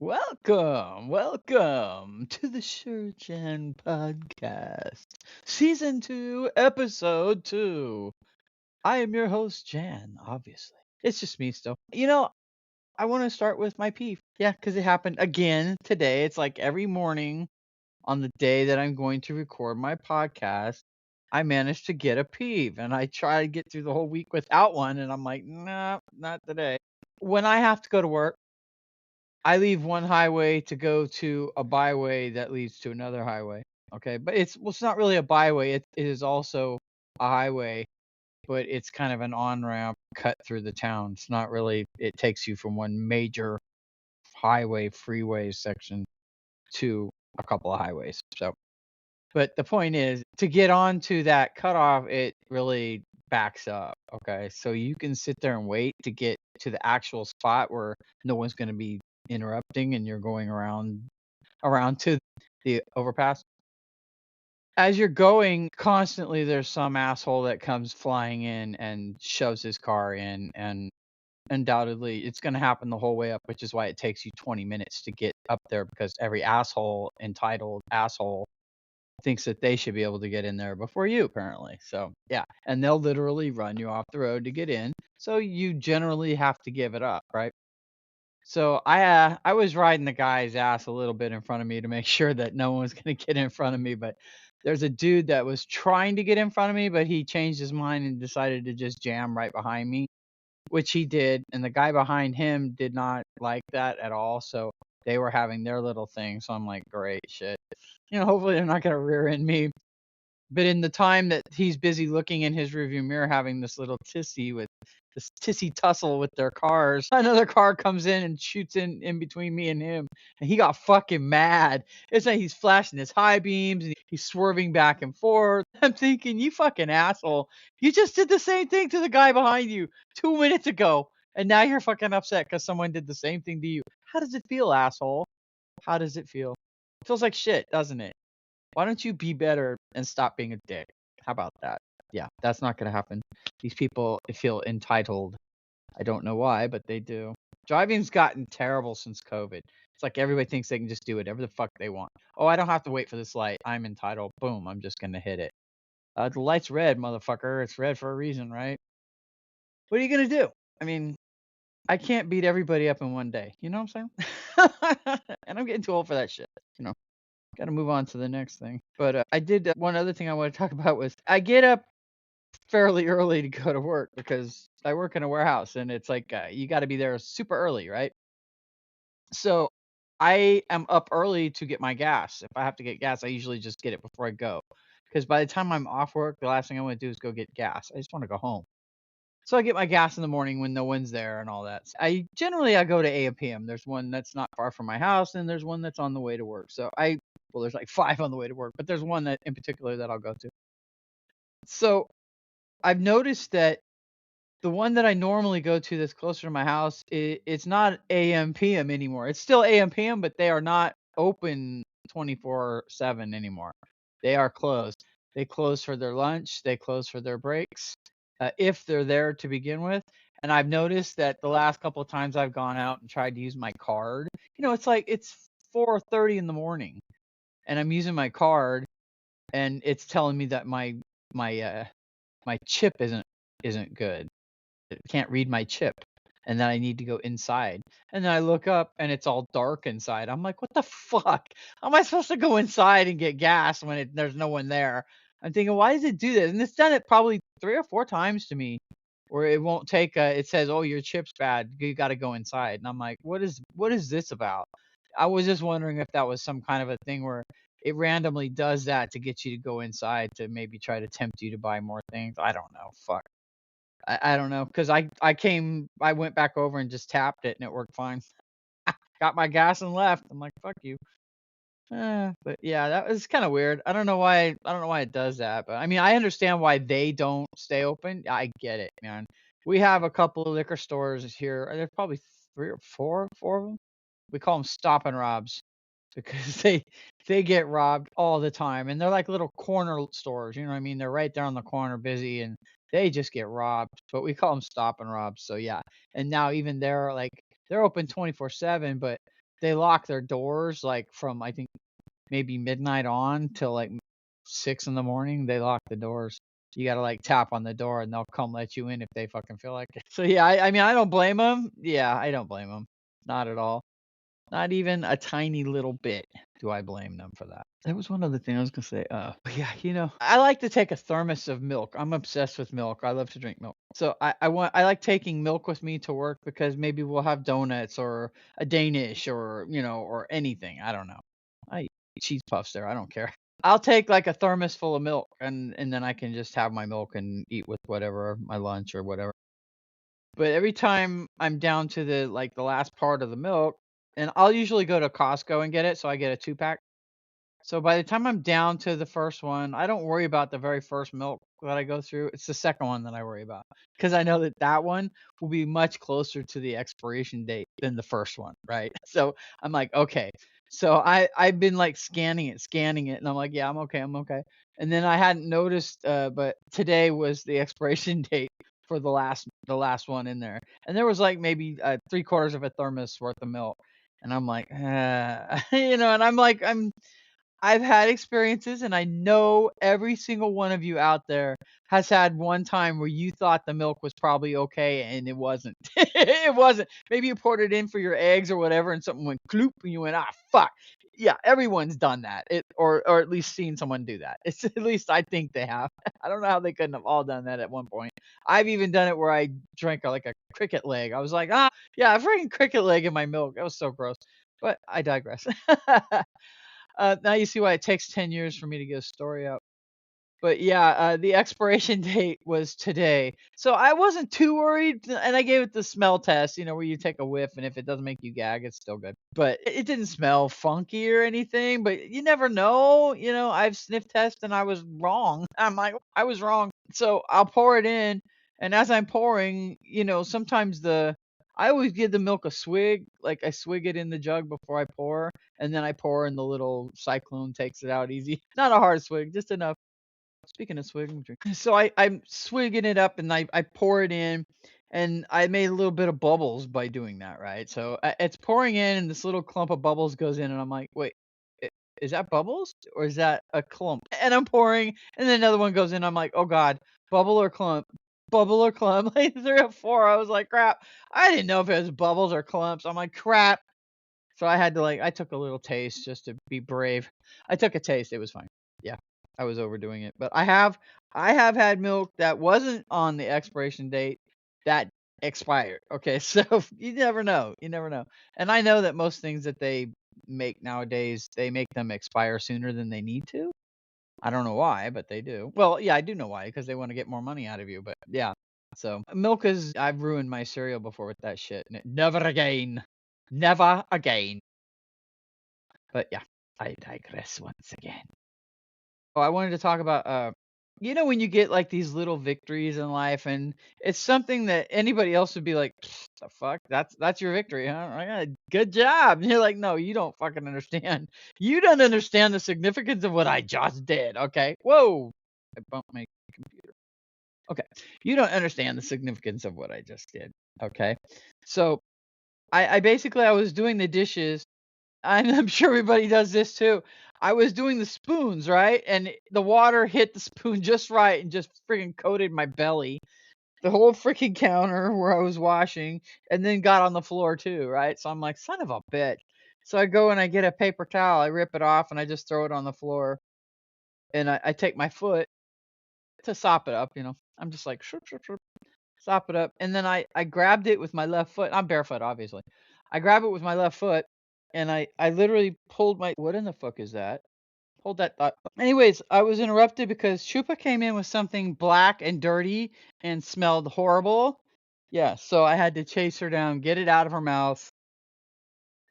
Welcome to the Jan Podcast, Season 2, Episode 2. I am your host, Jan, obviously. It's just me still. I want to start with my peeve. Yeah, because it happened again today. It's like every morning on the day that I'm going to record my podcast, I managed to get a peeve. And I try to get through the whole week without one. And I'm like, nah, not today. When I have to go to work, I leave one highway to go to a byway that leads to another highway. Okay, but it's not really a byway. It is also a highway, but it's kind of an on ramp cut through the town. It's not really. It takes you from one major highway freeway section to a couple of highways. So, but the point is to get onto that cutoff, it really backs up. Okay, so you can sit there and wait to get to the actual spot where no one's going to be interrupting and you're going around to the overpass. As you're going, constantly there's some asshole that comes flying in and shoves his car in, and undoubtedly it's going to happen the whole way up, which is why it takes you 20 minutes to get up there, because every entitled asshole thinks that they should be able to get in there before you, apparently. So yeah, and they'll literally run you off the road to get in, so you generally have to give it up, right? So I was riding the guy's ass a little bit in front of me to make sure that no one was gonna get in front of me, but there's a dude that was trying to get in front of me, but he changed his mind and decided to just jam right behind me, which he did, and the guy behind him did not like that at all. So they were having their little thing. So I'm like, great shit. Hopefully they're not gonna rear end me. But in the time that he's busy looking in his rearview mirror, having this tissy tussle with their cars, another car comes in and shoots in between me and him, and he got fucking mad. It's like he's flashing his high beams and he's swerving back and forth. I'm thinking, you fucking asshole, you just did the same thing to the guy behind you 2 minutes ago, and now you're fucking upset because someone did the same thing to you. How does it feel, asshole? How does it feel? It feels like shit, doesn't it? Why don't you be better and stop being a dick? How about that? Yeah, that's not going to happen. These people feel entitled. I don't know why, but they do. Driving's gotten terrible since COVID. It's like everybody thinks they can just do whatever the fuck they want. Oh, I don't have to wait for this light. I'm entitled. Boom, I'm just going to hit it. The light's red, motherfucker. It's red for a reason, right? What are you going to do? I mean, I can't beat everybody up in one day. You know what I'm saying? And I'm getting too old for that shit. You know. Got to move on to the next thing. But I did one other thing I want to talk about was I get up fairly early to go to work because I work in a warehouse, and it's like you got to be there super early, right? So I am up early to get my gas. If I have to get gas, I usually just get it before I go, because by the time I'm off work, the last thing I want to do is go get gas. I just want to go home. So I get my gas in the morning when no one's there and all that. I go to A&PM. There's one that's not far from my house, and there's one that's on the way to work. Well, there's like 5 on the way to work, but there's one that in particular that I'll go to. So I've noticed that the one that I normally go to that's closer to my house, it's not A.M.P.M. anymore. It's still A.M.P.M., but they are not open 24/7 anymore. They are closed. They close for their lunch. They close for their breaks, if they're there to begin with. And I've noticed that the last couple of times I've gone out and tried to use my card, it's like it's 4:30 in the morning, and I'm using my card, and it's telling me that my uh my chip isn't good. It can't read my chip, and then I need to go inside. And then I look up and it's all dark inside. I'm like, what the fuck? How am I supposed to go inside and get gas when there's no one there? I'm thinking, why does it do this? And it's done it probably 3 or 4 times to me, where it won't take it says, oh, your chip's bad, you got to go inside. And I'm like, what is this about? I was just wondering if that was some kind of a thing where it randomly does that to get you to go inside to maybe try to tempt you to buy more things. I don't know. Fuck. I don't know, because I went back over and just tapped it and it worked fine. Got my gas and left. I'm like, fuck you. But yeah, that was kind of weird. I don't know why it does that, but I mean, I understand why they don't stay open. I get it, man. We have a couple of liquor stores here. There's probably 3 or 4 of them. We call them stop and robs because they get robbed all the time, and they're like little corner stores. You know what I mean? They're right there on the corner, busy, and they just get robbed. But we call them stop and robs. So yeah, and now even they're open 24/7, but they lock their doors like from I think maybe midnight on till like 6 in the morning. They lock the doors. You gotta like tap on the door and they'll come let you in if they fucking feel like it. So yeah, I mean I don't blame them. Yeah, I don't blame them. Not at all. Not even a tiny little bit do I blame them for that. There was one other thing I was gonna say. Yeah, I like to take a thermos of milk. I'm obsessed with milk. I love to drink milk. So I like taking milk with me to work because maybe we'll have donuts or a Danish or or anything. I don't know. I eat cheese puffs there. I don't care. I'll take like a thermos full of milk and then I can just have my milk and eat with whatever my lunch or whatever. But every time I'm down to the last part of the milk, and I'll usually go to Costco and get it, so I get a 2-pack. So by the time I'm down to the first one, I don't worry about the very first milk that I go through. It's the second one that I worry about because I know that that one will be much closer to the expiration date than the first one, right? So I'm like, okay. So I've been like scanning it, and I'm like, yeah, I'm okay, I'm okay. And then I hadn't noticed, but today was the expiration date for the last one in there, and there was like maybe 3/4 of a thermos worth of milk, and I'm like, and I'm like, I've had experiences, and I know every single one of you out there has had one time where you thought the milk was probably okay and it wasn't. It wasn't. Maybe you poured it in for your eggs or whatever, and something went kloop, and you went, ah, fuck. Yeah, everyone's done that. Or at least seen someone do that. It's at least I think they have. I don't know how they couldn't have all done that at one point. I've even done it where I drank like a cricket leg. I was like, ah, yeah, a freaking cricket leg in my milk. That was so gross. But I digress. Now you see why it takes 10 years for me to get a story out. But yeah, the expiration date was today. So I wasn't too worried. And I gave it the smell test, where you take a whiff and if it doesn't make you gag, it's still good. But it didn't smell funky or anything. But you never know. I've sniff tested and I was wrong. I'm like, I was wrong. So I'll pour it in. And as I'm pouring, sometimes I always give the milk a swig. Like I swig it in the jug before I pour, and then I pour, and the little cyclone takes it out easy. Not a hard swig, just enough. Speaking of swig, let me drink. So I'm swigging it up, and I pour it in, and I made a little bit of bubbles by doing that, right? So it's pouring in, and this little clump of bubbles goes in, and I'm like, wait, is that bubbles or is that a clump? And I'm pouring, and then another one goes in. I'm like, oh god, bubble or clump, bubble or clump. Like 3 or 4. I was like, crap. I didn't know if it was bubbles or clumps. I'm like, crap. So I had to I took a little taste just to be brave. I took a taste. It was fine. Yeah, I was overdoing it, but I have had milk that wasn't on the expiration date that expired. Okay, so you never know. You never know. And I know that most things that they make nowadays, they make them expire sooner than they need to. I don't know why, but they do. Well, yeah, I do know why, because they want to get more money out of you. But yeah, so milk is. I've ruined my cereal before with that shit. Never again. Never again. But yeah, I digress once again. Oh, I wanted to talk about when you get like these little victories in life, and it's something that anybody else would be like, the fuck, that's your victory, huh? Yeah, good job. And you're like, no, you don't fucking understand. You don't understand the significance of what I just did. Okay, whoa, I bumped my computer. Okay, you don't understand the significance of what I just did. Okay, so I basically I was doing the dishes. I'm sure everybody does this too. I was doing the spoons, right? And the water hit the spoon just right and just freaking coated my belly, the whole freaking counter where I was washing, and then got on the floor too, right? So I'm like, son of a bitch. So I go and I get a paper towel, I rip it off, and I just throw it on the floor. And I take my foot to sop it up. I'm just like, shroop, shroop, shroop, sop it up. And then I grabbed it with my left foot. I'm barefoot, obviously. I grab it with my left foot, and I literally pulled my. What in the fuck is that? Hold that thought. Anyways, I was interrupted because Chupa came in with something black and dirty and smelled horrible. Yeah, so I had to chase her down, get it out of her mouth,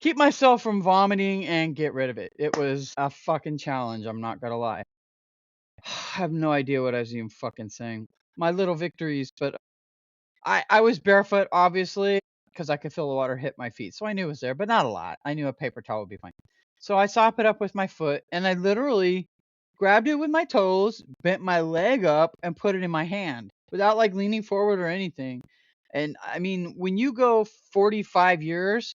keep myself from vomiting, and get rid of it. It was a fucking challenge, I'm not gonna lie. I have no idea what I was even fucking saying. My little victories, but I was barefoot, obviously, because I could feel the water hit my feet. So I knew it was there, but not a lot. I knew a paper towel would be fine. So I sop it up with my foot, and I literally grabbed it with my toes, bent my leg up, and put it in my hand without like leaning forward or anything. And I mean, when you go 45 years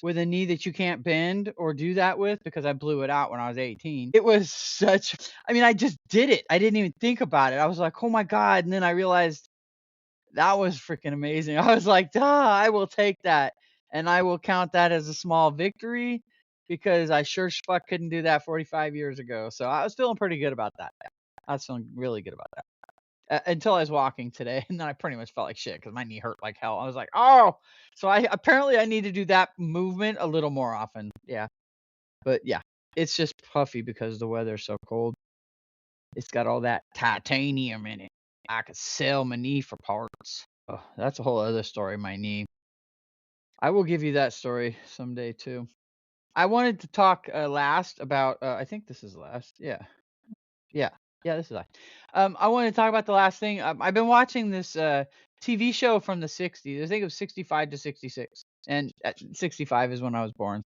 with a knee that you can't bend or do that with because I blew it out when I was 18. It was such I mean, I just did it. I didn't even think about it. I was like, "Oh my god." And then I realized that was freaking amazing. I was like, "Duh, I will take that, and I will count that as a small victory because I sure as fuck couldn't do that 45 years ago." So I was feeling pretty good about that. I was feeling really good about that. Until I was walking today, and then I pretty much felt like shit because my knee hurt like hell. I was like, "Oh!" So I need to do that movement a little more often. Yeah, but yeah, it's just puffy because the weather's so cold. It's got all that titanium in it. I could sell my knee for parts. Oh, that's a whole other story, my knee. I will give you that story someday too. I wanted to talk last about. I think this is last. Yeah, yeah, yeah. This is last. I wanted to talk about the last thing. I've been watching this TV show from the '60s. I think it was '65 to '66, and at 65 is when I was born.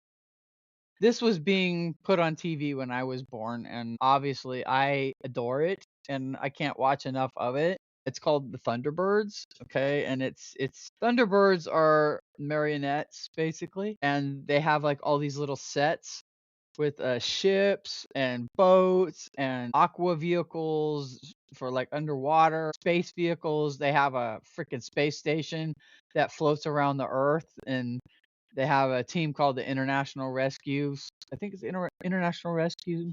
This was being put on TV when I was born, and obviously I adore it, and I can't watch enough of it. It's called the Thunderbirds, okay? And it's Thunderbirds are marionettes basically, and they have like all these little sets with ships and boats and aqua vehicles for like underwater space vehicles. They have a freaking space station that floats around the Earth, and they have a team called the International Rescues. I think it's International Rescue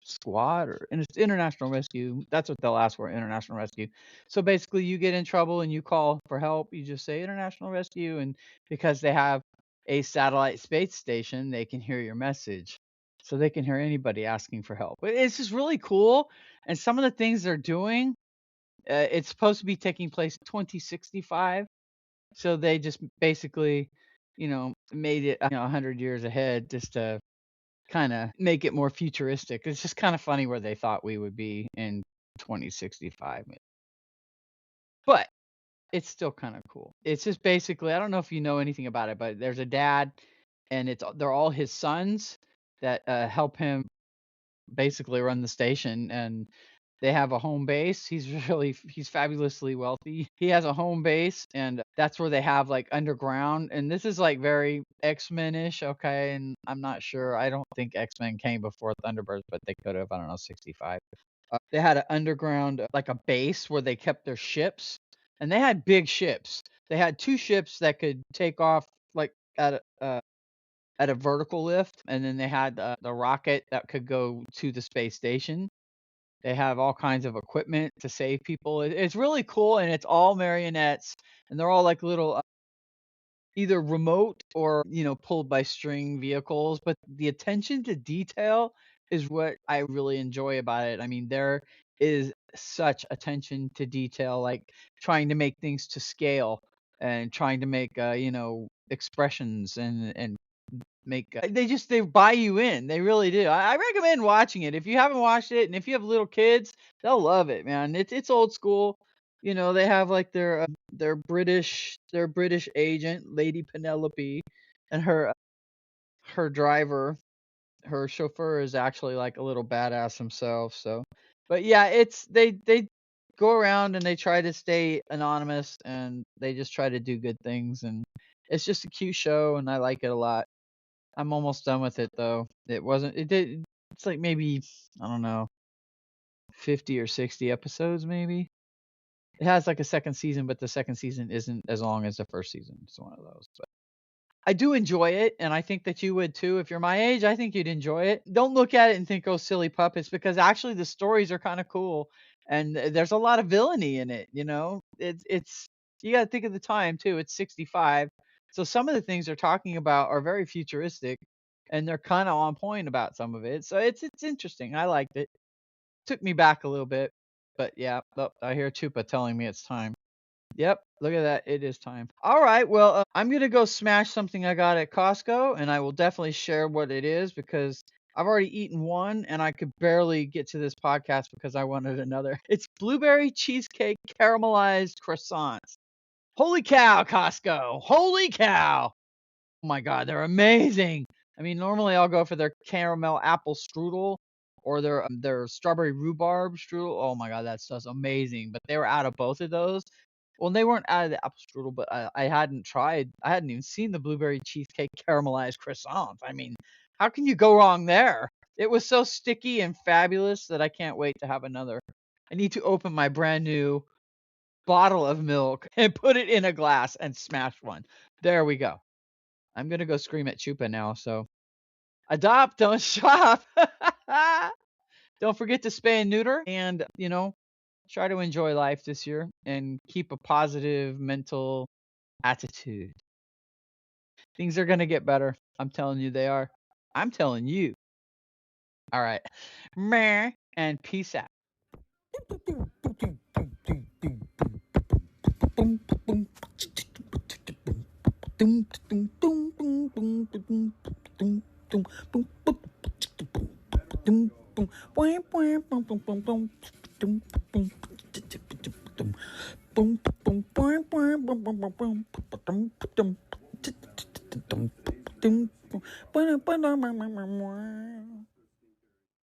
Squad or it's International Rescue. That's what they'll ask for, International Rescue. So basically, you get in trouble and you call for help. You just say International Rescue, and because they have a satellite space station, they can hear your message. So they can hear anybody asking for help. It's just really cool. And some of the things they're doing, it's supposed to be taking place in 2065. So they just basically, made it, 100 years ahead just to kind of make it more futuristic. It's just kind of funny where they thought we would be in 2065. But it's still kind of cool. It's just basically, I don't know if you know anything about it, but there's a dad and they're all his sons that help him basically run the station, and they have a home base. He's fabulously wealthy. He has a home base, and that's where they have like underground, and this is like very X-Men-ish, okay? And I'm not sure. I don't think X-Men came before Thunderbirds, but they could have. I don't know, 65. They had an underground like a base where they kept their ships, and they had big ships. They had two ships that could take off like at a vertical lift, and then they had the rocket that could go to the space station. They have all kinds of equipment to save people. It's really cool, and it's all marionettes, and they're all like little either remote or pulled by string vehicles. But the attention to detail is what I really enjoy about it. I mean, there is such attention to detail, like trying to make things to scale and trying to make expressions and make they buy you in. They really do. I recommend watching it. If you haven't watched it and if you have little kids, they'll love it, man. It's old school. They have like their British agent, Lady Penelope, and her driver, her chauffeur is actually like a little badass himself. So, but yeah, it's they go around and they try to stay anonymous and they just try to do good things, and it's just a cute show and I like it a lot. I'm almost done with it though. It's like maybe, I don't know, 50 or 60 episodes maybe. It has like a second season, but the second season isn't as long as the first season. It's one of those. But I do enjoy it, and I think that you would too. If you're my age, I think you'd enjoy it. Don't look at it and think, "Oh, silly puppets," because actually the stories are kind of cool, and there's a lot of villainy in it. It's you got to think of the time too. It's 65, so some of the things they're talking about are very futuristic, and they're kind of on point about some of it. So it's interesting. I liked it. Took me back a little bit, but yeah. Oh, I hear Chupa telling me it's time. Yep, look at that. It is time. All right. Well, I'm going to go smash something I got at Costco, and I will definitely share what it is because I've already eaten one and I could barely get to this podcast because I wanted another. It's blueberry cheesecake caramelized croissants. Holy cow, Costco. Holy cow. Oh my God, they're amazing. I mean, normally I'll go for their caramel apple strudel or their strawberry rhubarb strudel. Oh my God, that stuff's amazing. But they were out of both of those. Well, they weren't out of the apple strudel, but I hadn't tried. I hadn't even seen the blueberry cheesecake caramelized croissants. I mean, how can you go wrong there? It was so sticky and fabulous that I can't wait to have another. I need to open my brand new bottle of milk and put it in a glass and smash one. There we go. I'm gonna go scream at Chupa now. So adopt, don't shop. Don't forget to spay and neuter, and try to enjoy life this year and keep a positive mental attitude. Things are gonna get better. I'm telling you they are. I'm telling you. All right. Meh, and peace out.